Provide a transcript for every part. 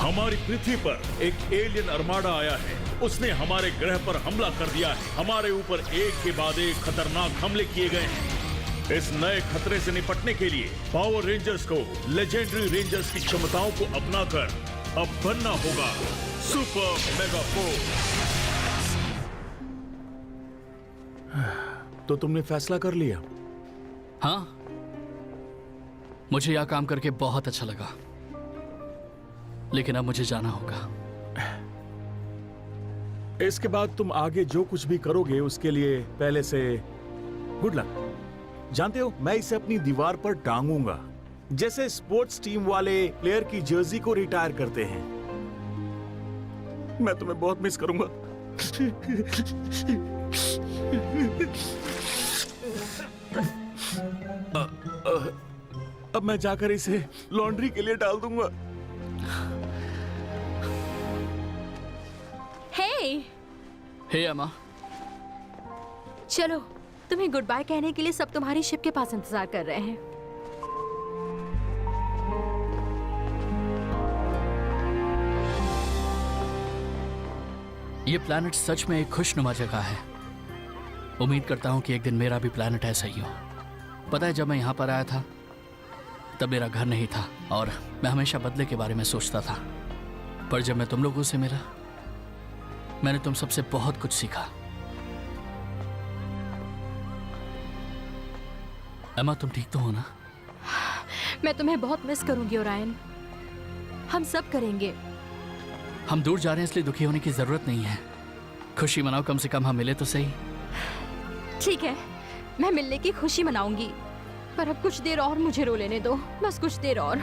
हमारी पृथ्वी पर एक एलियन अर्माडा आया है। उसने हमारे ग्रह पर हमला कर दिया है। हमारे ऊपर एक के बाद एक खतरनाक हमले किए गए हैं। इस नए खतरे से निपटने के लिए पावर रेंजर्स को लेजेंडरी रेंजर्स की क्षमताओं को अपनाकर अब बनना होगा सुपर मेगा फोर्स। तो तुमने फैसला कर लिया? हाँ, मुझे यह काम करके बहुत अच्छा लगा, लेकिन अब मुझे जाना होगा। इसके बाद तुम आगे जो कुछ भी करोगे उसके लिए पहले से गुड लक। जानते हो, मैं इसे अपनी दीवार पर टांगूंगा, जैसे स्पोर्ट्स टीम वाले प्लेयर की जर्सी को रिटायर करते हैं। मैं तुम्हें बहुत मिस करूंगा। अब मैं जाकर इसे लॉन्ड्री के लिए डाल दूंगा। हे अम्मा, चलो, तुम्हें गुड बाय कहने के लिए सब तुम्हारी शिप के पास इंतजार कर रहे हैं। ये प्लैनेट सच में एक खुशनुमा जगह है। उम्मीद करता हूँ कि एक दिन मेरा भी प्लैनेट ऐसा ही हो। पता है, जब मैं यहाँ पर आया था तब मेरा घर नहीं था और मैं हमेशा बदले के बारे में सोचता था। पर जब मैं तुम लोगों से मिला, मैंने तुम सबसे बहुत कुछ सीखा। अम्मा, तुम ठीक तो हो ना? मैं तुम्हें बहुत मिस करूंगी ओरायन। हम सब करेंगे। हम दूर जा रहे हैं इसलिए दुखी होने की जरूरत नहीं है। खुशी मनाओ, कम से कम हम मिले तो सही। ठीक है, मैं मिलने की खुशी मनाऊंगी, पर अब कुछ देर और मुझे रो लेने दो, बस कुछ देर और।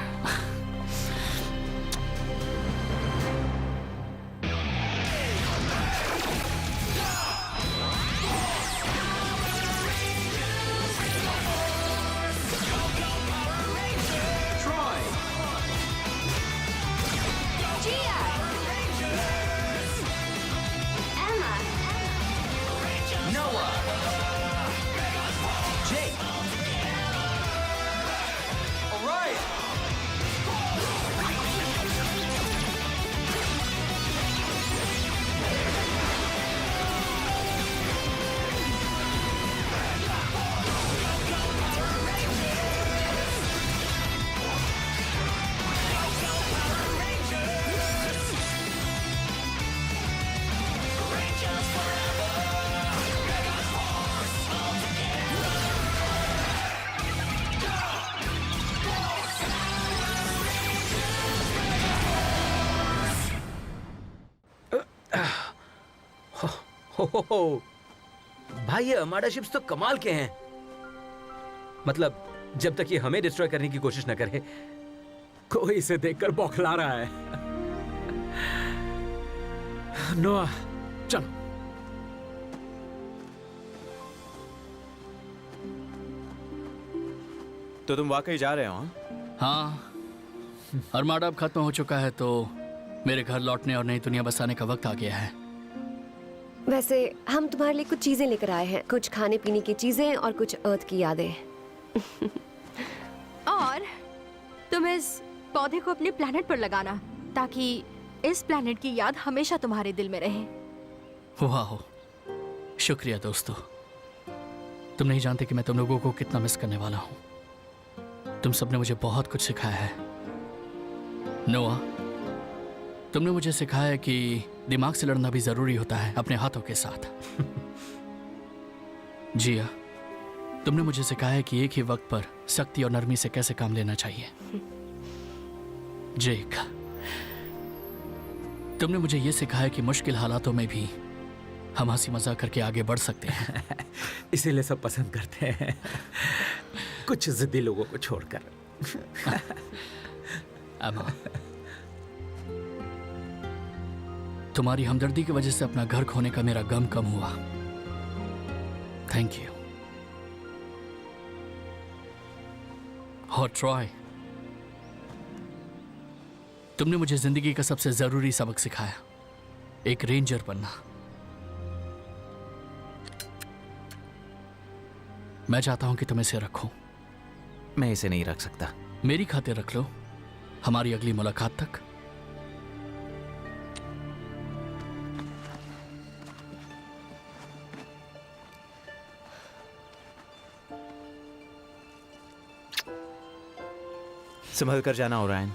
हो भाई, ये अर्माडा शिप्स तो कमाल के हैं। मतलब जब तक ये हमें डिस्ट्रॉय करने की कोशिश न करे, कोई इसे देखकर बौखला रहा है। नोआ, चलो। तो तुम वाकई जा रहे हो? हाँ, अर्माडा अब खत्म हो चुका है, तो मेरे घर लौटने और नई दुनिया बसाने का वक्त आ गया है। वैसे हम तुम्हारे लिए कुछ चीजें लेकर आए हैं, कुछ खाने पीने की चीजें और कुछ अर्थ की यादें। और तुम इस पौधे को अपने प्लेनेट पर लगाना, ताकि इस प्लेनेट की याद हमेशा तुम्हारे दिल में रहे। वाह, शुक्रिया दोस्तों। तुम नहीं जानते कि मैं तुम लोगों को कितना मिस करने वाला हूँ। तुम सबने मुझे बहुत कुछ सिखाया है। नोआ, तुमने मुझे सिखाया है कि दिमाग से लड़ना भी जरूरी होता है, अपने हाथों के साथ। जिया, तुमने मुझे सिखाया है कि एक ही वक्त पर सख्ती और नरमी से कैसे काम लेना चाहिए। जेक, तुमने मुझे यह सिखाया कि मुश्किल हालातों में भी हम हंसी मजाक करके आगे बढ़ सकते हैं। इसीलिए सब पसंद करते हैं, कुछ जिद्दी लोगों को छोड़कर। अम्मा, तुम्हारी हमदर्दी की वजह से अपना घर खोने का मेरा गम कम हुआ। Thank you. और ट्रॉय, तुमने मुझे जिंदगी का सबसे जरूरी सबक सिखाया, एक रेंजर बनना। मैं चाहता हूं कि तुम इसे रखो। मैं इसे नहीं रख सकता। मेरी खातिर रख लो, हमारी अगली मुलाकात तक। संभल कर जाना ओरायन।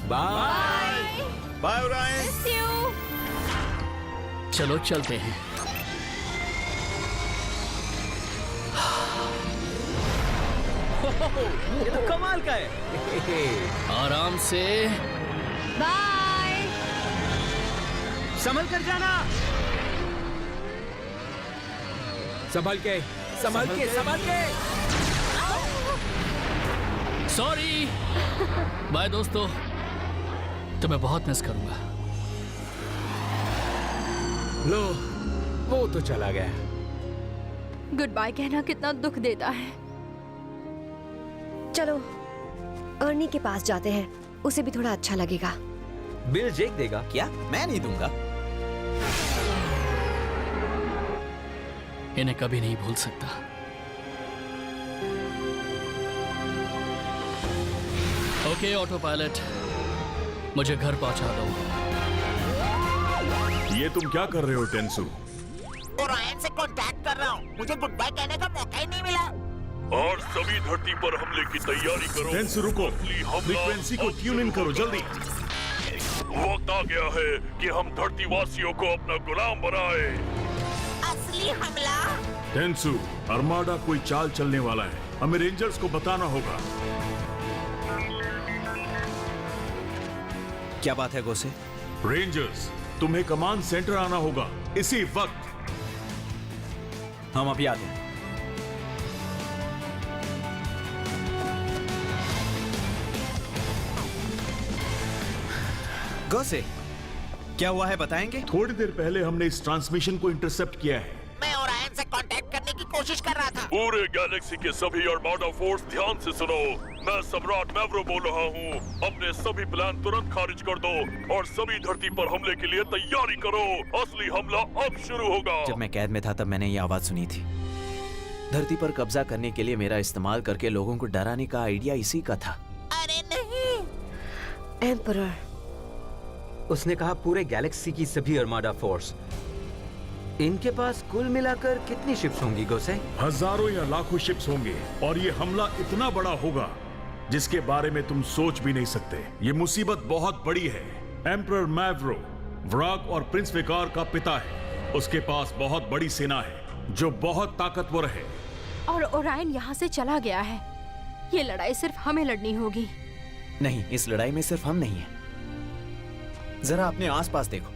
बाय। Bye Orion. चलो चलते हैं। ये तो कमाल का है। आराम से। बाय। संभल कर जाना। संभल के, संभल के, संभल के। सॉरी। बाय दोस्तों, तुम्हें बहुत मिस करूंगा। लो, वो तो चला गया। गुड बाय कहना कितना दुख देता है। चलो अर्नी के पास जाते हैं, उसे भी थोड़ा अच्छा लगेगा। बिल जेक देगा। क्या? मैं नहीं दूंगा। इन्हें कभी नहीं भूल सकता। ओके ऑटो पायलट, मुझे घर पहुंचा दो। ये तुम क्या कर रहे हो टेंसु? ओरायन से कांटेक्ट कर रहा हूँ। मुझे गुड बाय कहने का मौका ही नहीं मिला। और सभी धरती पर हमले की तैयारी करो। टेंसु रुको, फ्रीक्वेंसी को ट्यून इन करो जल्दी। वक्त आ गया है कि हम धरती वासियों को अपना गुलाम बनाए। असली हमला। टेंसु, अर्माडा कोई चाल चलने वाला है, हमें रेंजर्स को बताना होगा। क्या बात है गोसे? रेंजर्स, तुम्हें कमांड सेंटर आना होगा इसी वक्त। हम अभी आते हैं। गोसे, क्या हुआ है बताएंगे? थोड़ी देर पहले हमने इस ट्रांसमिशन को इंटरसेप्ट किया है। मैं ओरायन से कांटेक्ट करने की कोशिश कर रहा था। पूरे गैलेक्सी के सभी आर्माडा फोर्स ध्यान से सुनो। मैं सम्राट मैवरो बोल रहा हूँ। अपने सभी प्लान तुरंत खारिज कर दो और सभी धरती पर हमले के लिए तैयारी करो। असली हमला अब शुरू होगा। जब मैं कैद में था तब मैंने ये आवाज सुनी थी। धरती पर कब्जा करने के लिए मेरा इस्तेमाल करके लोगों को डराने का आइडिया इसी का था। अरे नहीं। एम्परर, उसने कहा पूरे गैलेक्सी की सभी आर्माडा फोर्स। इनके पास कुल मिलाकर कितनी शिप्स होंगी गोसे? हजारों या लाखों शिप्स होंगे और ये हमला इतना बड़ा होगा जिसके बारे में तुम सोच भी नहीं सकते। ये मुसीबत बहुत बड़ी है। एम्परर मैवरो व्राग और प्रिंस विकार का पिता है। उसके पास बहुत बड़ी सेना है जो बहुत ताकतवर है। और ओरायन यहाँ से चला गया है। ये लड़ाई सिर्फ हमें लड़नी होगी। नहीं, इस लड़ाई में सिर्फ हम नहीं हैं। जरा अपने आसपास देखो।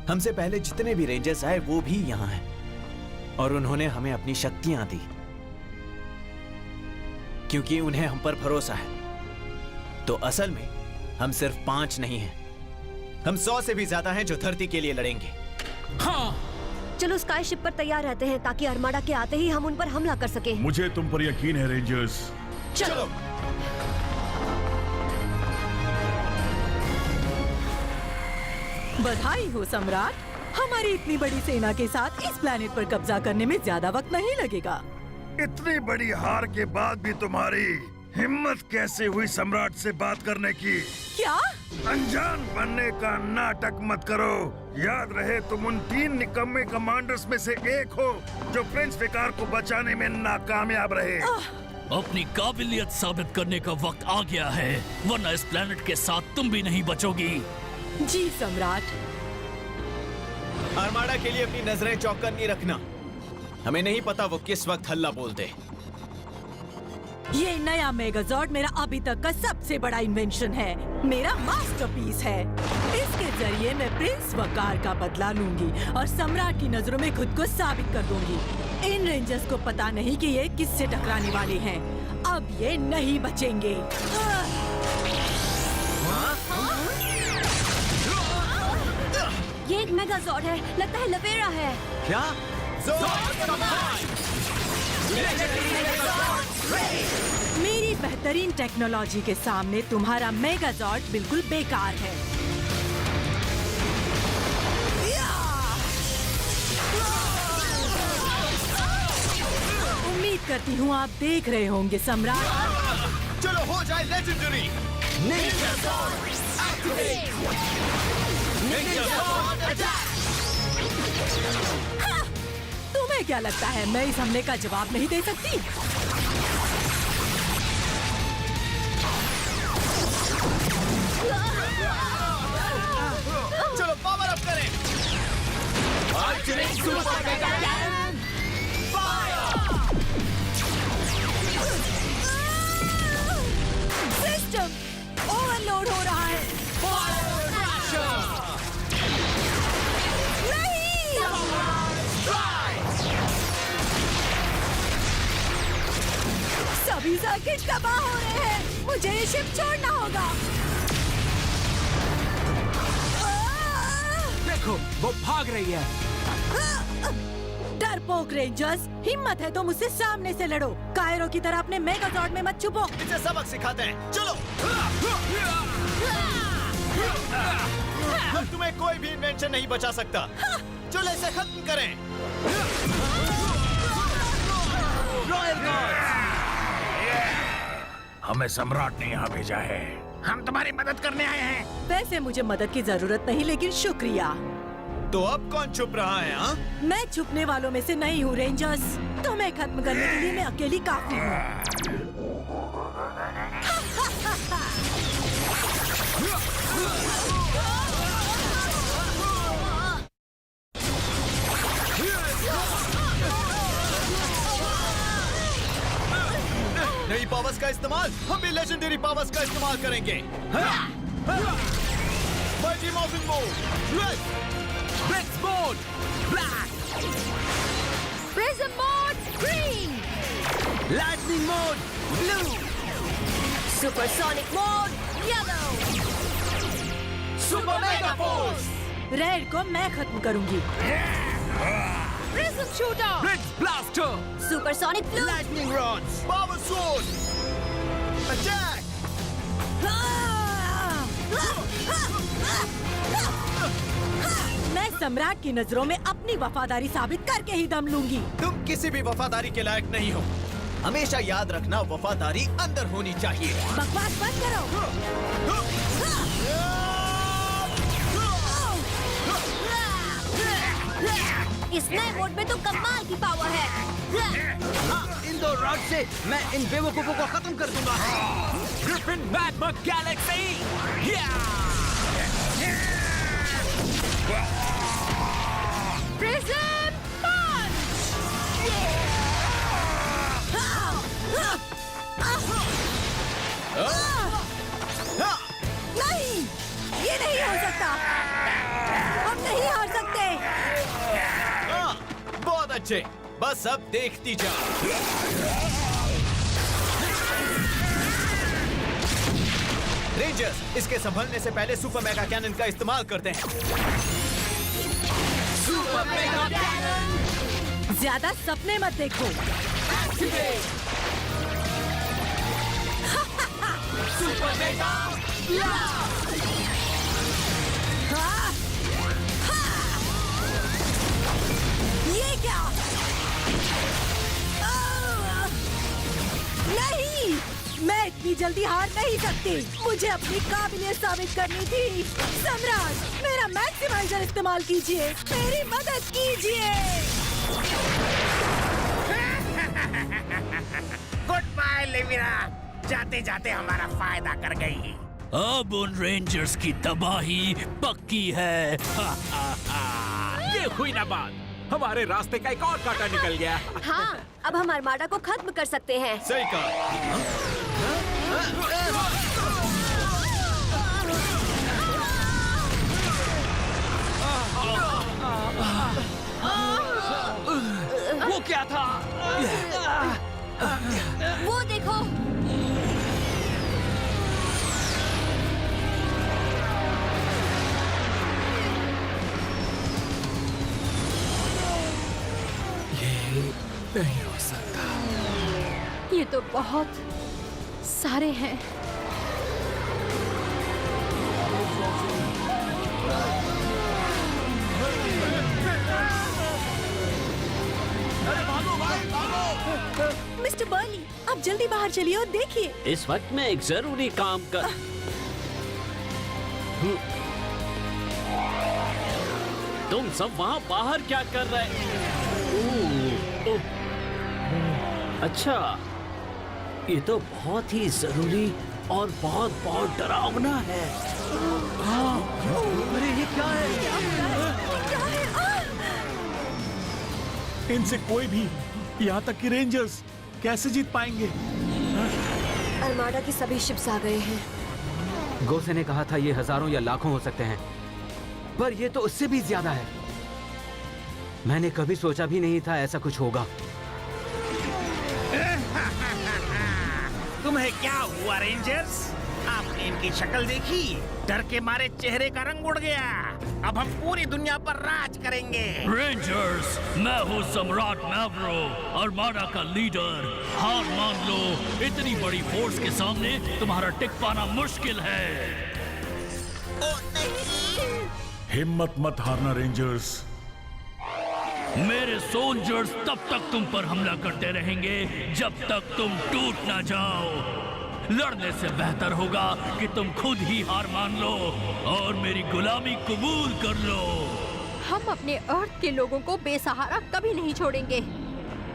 हमसे पहले जितने भी रेंजर्स आए वो भी यहाँ हैं और उन्होंने हमें अपनी शक्तियां दी क्योंकि उन्हें हम पर भरोसा है। तो असल में हम सिर्फ 5 नहीं हैं, हम 100 से भी ज्यादा हैं जो धरती के लिए लड़ेंगे। हाँ, चलो स्काई शिप पर तैयार रहते हैं ताकि अर्माडा के आते ही हम उन पर हमला कर सकें। मुझे तुम पर यकीन है रेंजर्स। चलो। बधाई हो सम्राट, हमारी इतनी बड़ी सेना के साथ इस प्लेनेट पर कब्जा करने में ज्यादा वक्त नहीं लगेगा। इतनी बड़ी हार के बाद भी तुम्हारी हिम्मत कैसे हुई सम्राट से बात करने की? क्या? अनजान बनने का नाटक मत करो। याद रहे तुम उन 3 निकम्मे कमांडर्स में से एक हो जो प्रिंस विकार को बचाने में नाकामयाब रहे। अपनी काबिलियत साबित करने का वक्त आ गया है, वरना इस प्लेनेट के साथ तुम भी नहीं बचोगी। जी सम्राट। आर्माडा के लिए अपनी नजरें चौकन्नी रखना। हमें नहीं पता वो किस वक्त हल्ला बोलते। ये नया मेगाजॉर्ड मेरा अभी तक का सबसे बड़ा इन्वेंशन है, मेरा मास्टरपीस है। इसके जरिए मैं प्रिंस वकार का बदला लूंगी और सम्राट की नजरों में खुद को साबित कर दूंगी। इन रेंजर्स को पता नहीं कि ये किससे टकराने वाले हैं। अब ये नहीं बचेंगे। ये एक मेगाजॉर्ड है, लगता है लवेरा है। क्या? मेरी बेहतरीन टेक्नोलॉजी के सामने तुम्हारा मेगाजॉर्ड बिल्कुल बेकार है। उम्मीद करती हूँ आप देख रहे होंगे सम्राट। चलो हो जाए लेजेंडरी। हाँ, तुम्हें क्या लगता है मैं इस हमले का जवाब नहीं दे सकती? चलो पावर अप करें। सिस्टम ओवरलोड हो रहा है। नहीं! सभी सर्किट तबाह हो रहे हैं। मुझे ये शिप छोड़ना होगा। देखो वो भाग रही है। डरपोक रेंजर्स, हिम्मत है तो मुझसे सामने से लड़ो। कायरो की तरह अपने मेगाजॉर्ड में मत छुपो। इसे सबक सिखाते हैं, चलो। अब तुम्हें कोई भी इन्वेंशन नहीं बचा सकता। चलो इसे खत्म करें। रॉयल गॉड्स, हमें सम्राट ने यहाँ भेजा है। हम तुम्हारी मदद करने आए हैं। वैसे मुझे मदद की जरूरत नहीं, लेकिन शुक्रिया। तो अब कौन छुप रहा है? हाँ, मैं छुपने वालों में से नहीं हूँ रेंजर्स। तुम्हें खत्म करने के लिए मैं अकेली काफी हूँ। नई पावर्स का इस्तेमाल, हम भी लेजेंडरी पावर्स का इस्तेमाल करेंगे। Mighty morphing mode, red, blitz mode, black, prism mode green, lightning mode, blue, supersonic mode yellow, super mega force, red को मैं खत्म करूंगी। Prism shooter, blitz blaster, supersonic blue, lightning rods, power sword, attack. मैं सम्राट की नजरों में अपनी वफादारी साबित करके ही दम लूंगी। तुम किसी भी वफादारी के लायक नहीं हो। हमेशा याद रखना, वफादारी अंदर होनी चाहिए। बकवास बंद करो। इस नए मोड में तो कमाल की पावर है। इन दो रॉड से मैं इन बेवकूफों को खत्म कर दूंगा। Griffin magma Galaxy. प्रिज्म पंच, नहीं, ये नहीं हो सकता। हम नहीं हार सकते। हाँ, बहुत अच्छे, बस अब देखती जा। रेंजर्स, इसके संभलने से पहले सुपर मेगा कैनन का इस्तेमाल करते हैं। सुपर मेगा कैनन, ज्यादा सपने मत देखो। सुपर मेगा हाँ? हाँ! ये क्या? नहीं, मैं इतनी जल्दी हार नहीं सकती। मुझे अपनी काबिलियत साबित करनी थी। सम्राट, मेरा मैक्सिमाइजर इस्तेमाल कीजिए, मेरी मदद कीजिए। गुड बाय लिविरा, जाते जाते हमारा फायदा कर गई। अब उन रेंजर्स की तबाही पक्की है। ये हुई ना बात, हमारे रास्ते का एक और कांटा निकल गया। हाँ, अब हम आर्माडा को खत्म कर सकते हैं। सही कहा। वो क्या था? वो देखो, नहीं हो सकता। ये तो बहुत सारे हैं। मिस्टर बर्ली, आप जल्दी बाहर चलिए और देखिए। इस वक्त मैं एक जरूरी काम कर तुम सब वहाँ बाहर क्या कर रहे? ओह, अच्छा, ये तो बहुत ही जरूरी और बहुत बहुत डरावना है। अरे ये क्या है? इनसे कोई भी, यहाँ तक कि रेंजर्स कैसे जीत पाएंगे? अरमाडा की सभी शिप्स आ गए हैं। गोसे ने कहा था ये हजारों या लाखों हो सकते हैं, पर ये तो उससे भी ज्यादा है। मैंने कभी सोचा भी नहीं था ऐसा कुछ होगा। तुम्हें क्या हुआ रेंजर्स? आपने इनकी शक्ल देखी? डर के मारे चेहरे का रंग उड़ गया। अब हम पूरी दुनिया पर राज करेंगे। रेंजर्स, मैं हूँ सम्राट मैवरो, अरमाडा का लीडर। हार मान लो, इतनी बड़ी फोर्स के सामने तुम्हारा टिक पाना मुश्किल है। ओ नहीं! हिम्मत मत हारना रेंजर्स। मेरे सोल्जर्स तब तक तुम पर हमला करते रहेंगे जब तक तुम टूट ना जाओ। लड़ने से बेहतर होगा कि तुम खुद ही हार मान लो और मेरी गुलामी कबूल कर लो। हम अपने अर्थ के लोगों को बेसहारा कभी नहीं छोड़ेंगे।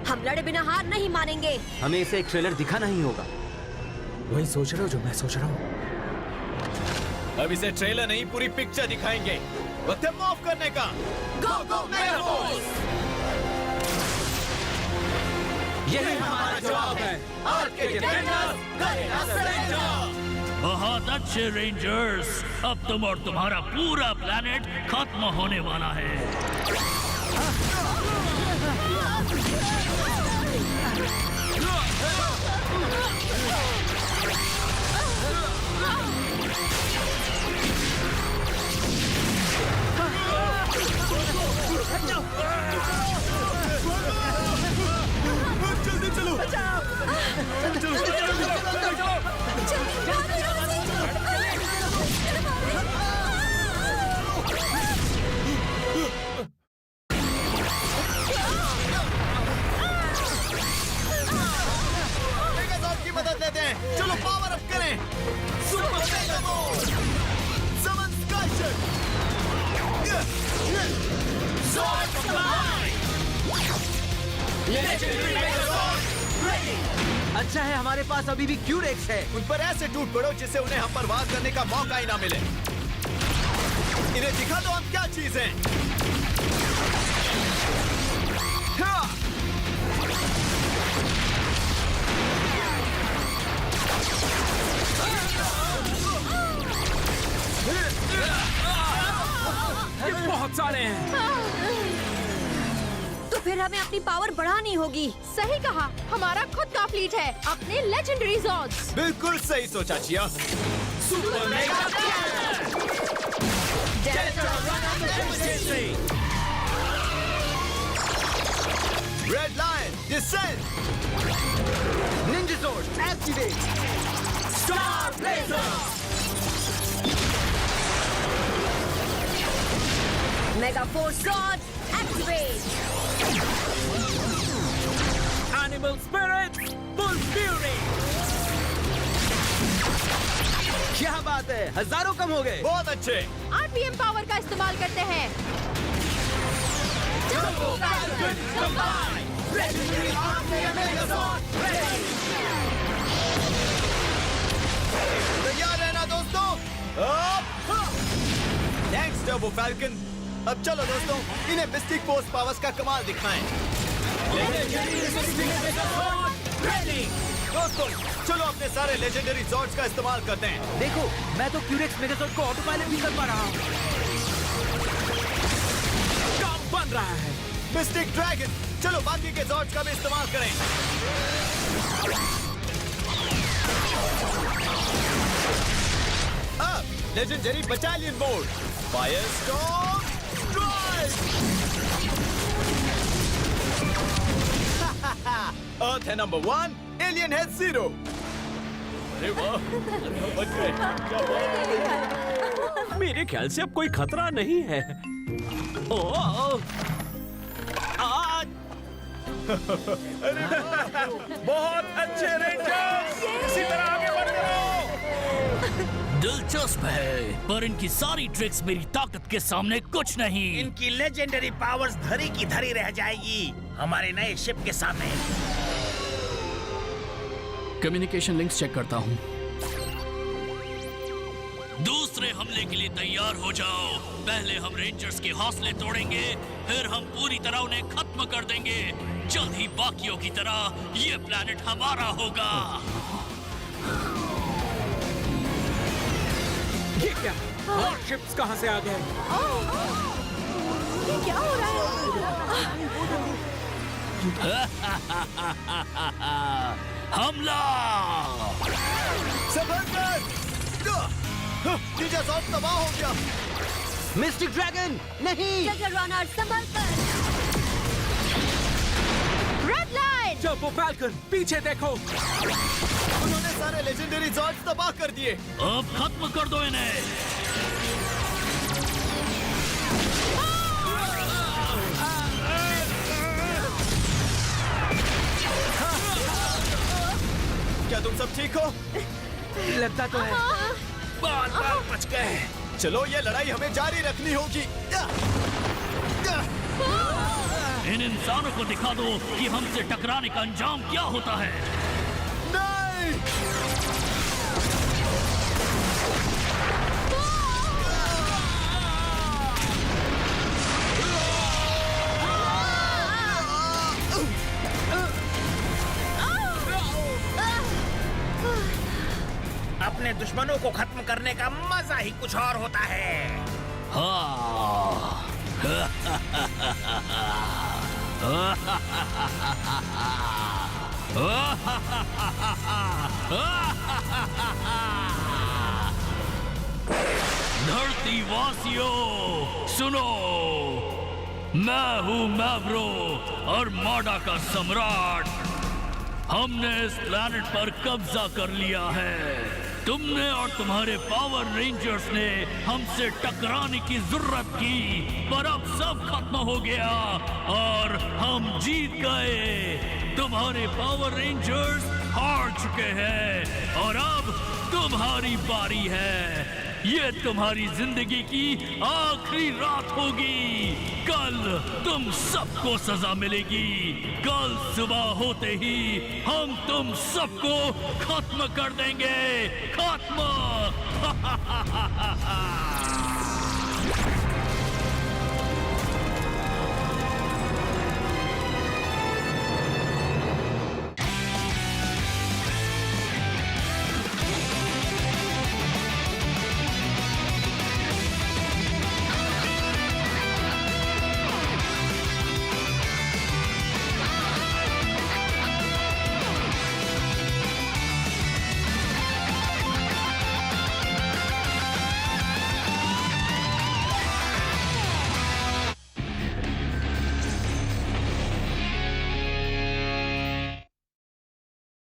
हम लड़े बिना हार नहीं मानेंगे। हमें इसे एक ट्रेलर दिखाना ही होगा। वही सोच रहे हो जो मैं सोच रहा हूँ। अब इसे ट्रेलर नहीं, पूरी पिक्चर दिखाएंगे। वक्त है मूव करने का। गो गो मेगा फोर्स! यही हमारा जवाब है। अर्थ के डिफेंडर्स करेगा सरेंडर। बहुत अच्छे रेंजर्स, अब तुम और तुम्हारा पूरा प्लेनेट खत्म होने वाला है। जल्दी चलो। की मदद लेते हैं। चलो पावर अप करें। सुपर मेगा मोड, समन sky Sword Combine! Legendary Megazord ready! अच्छा है हमारे पास अभी भी क्यूरेक्स है। उन पर ऐसे टूट पड़ो जिससे उन्हें हम पर वार करने का मौका ही ना मिले। इन्हें दिखा दो हम क्या चीज हैं। बहुत सारे हैं। तो फिर हमें अपनी पावर बढ़ानी होगी। सही कहा, हमारा खुद का फ्लीट है, अपने लेजेंडरी जॉर्ड्स। बिल्कुल सही सोचा chia. Super Mega Red Lion, descend! Ninja Sword, activate! Star Blazer! Mega force rod activate. Animal Spirit, Full Fury! क्या बात है, हजारों कम हो गए। बहुत अच्छे। RPM पावर का इस्तेमाल करते हैं। Turbo Falcon Combine! Legendary RPM Megazord ready! तैयार रहना दोस्तों। Thanks turbo falcon. अब चलो दोस्तों, इन्हें मिस्टिक फोर्स पावर्स का कमाल दिखाएं। Legendary Resisting Megazord ready! दोस्तों चलो अपने सारे लेजेंडरी जॉर्ड्स का इस्तेमाल करते हैं। देखो, मैं तो क्यूरेक्स मेगाजोर्ड को ऑटो पायलट भी कर पा रहा हूँ। काम बन रहा है। मिस्टिक ड्रैगन, चलो बाकी के जॉर्ड्स का भी इस्तेमाल करें। अब लेजेंडरी बटालियन मोड, फायरस्टॉर्म स्ट्राइक। अर्थ है नंबर 1, एलियन है 0। अरे वाह, बच गए। क्या बात है। मेरे ख्याल से अब कोई खतरा नहीं है। ओह, आज बहुत अच्छे रेंजर्स, इसी तरह आगे बढ़ते रहो। दिलचस्प है, पर इनकी सारी ट्रिक्स मेरी ताकत के सामने कुछ नहीं। इनकी लेजेंडरी पावर्स धरी की धरी रह जाएगी हमारे नए शिप के सामने। कम्युनिकेशन लिंक्स चेक करता हूँ। दूसरे हमले के लिए तैयार हो जाओ। पहले हम रेंजर्स के हौसले तोड़ेंगे, फिर हम पूरी तरह उन्हें खत्म कर देंगे। जल्द ही बाकियों की तरह ये प्लैनेट हमारा होगा। ये क्या? और शिप्स कहाँ से आ गए? ये क्या हो रहा है? हमला! तबाह हो गया। मिस्टिक ड्रैगन नहीं। संभल कर। Red line! जंबो फैल्कन, पीछे देखो। उन्होंने सारे लेजेंडरी जॉर्ज तबाह कर दिए। अब खत्म कर दो इन्हें। क्या तुम सब ठीक हो? लगता तो है। बाल बाल बच गए। चलो ये लड़ाई हमें जारी रखनी होगी। इन इंसानों को दिखा दो कि हमसे टकराने का अंजाम क्या होता है। नहीं! अपने दुश्मनों को खत्म करने का मजा ही कुछ और होता है। हाँ। धरती वासियों सुनो, मैं हूँ मैब्रो और माडा का सम्राट। हमने इस प्लैनेट पर कब्जा कर लिया है। तुमने और तुम्हारे पावर रेंजर्स ने हमसे टकराने की जरूरत की, पर अब सब खत्म हो गया और हम जीत गए। तुम्हारे पावर रेंजर्स हार चुके हैं और अब तुम्हारी बारी है। ये तुम्हारी जिंदगी की आखिरी रात होगी। कल तुम सबको सजा मिलेगी। कल सुबह होते ही हम तुम सबको खत्म कर देंगे। खत्म।